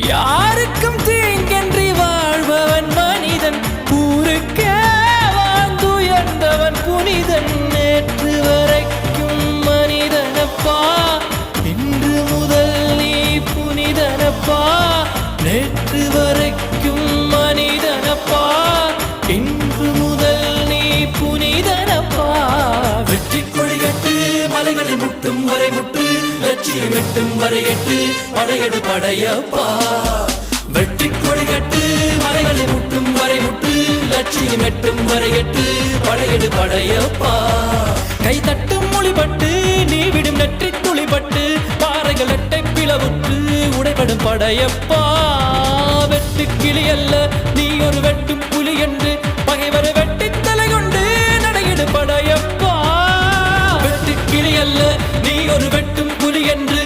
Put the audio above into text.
யாருக்கும் தீங்கன்றி வாழ்பவன் மனிதன், ஊருக்கே வாழ்ந்துயர்ந்தவன் புனிதன். நேற்று வரைக்கும் மனிதனப்பா, இன்று முதல் நீ புனிதனப்பா. நேற்று வரைக்கும் மனிதனப்பா, இன்று முதல் நீ புனிதனப்பா. வெற்றி கொடிகட்டு மலைகளை முட்டும் வரை முட்டு, லட்சியம் எட்டும் வரை எட்டு, படையெடு படையப்பா. வெற்றி கொடிகட்டு மலைகளை முட்டும் வரை முட்டு, லட்சியம் எட்டும் வரை எட்டு, படையெடு படையப்பா. கை தட்டும் மொழிபட்டு நீ விடும் நெற்றி துளிபட்டு, பாறைகள் எட்டை பிளவுற்று உடைபடும் படையப்பா. வெட்டு கிளி அல்ல நீ ஒரு வெட்டும் புலி என்று, பகைவரை வெட்டி தலை கொண்டு நடையிடு படையப்பா. வெட்டு கிளி அல்ல நீ ஒரு வெட்டும் புலி என்று,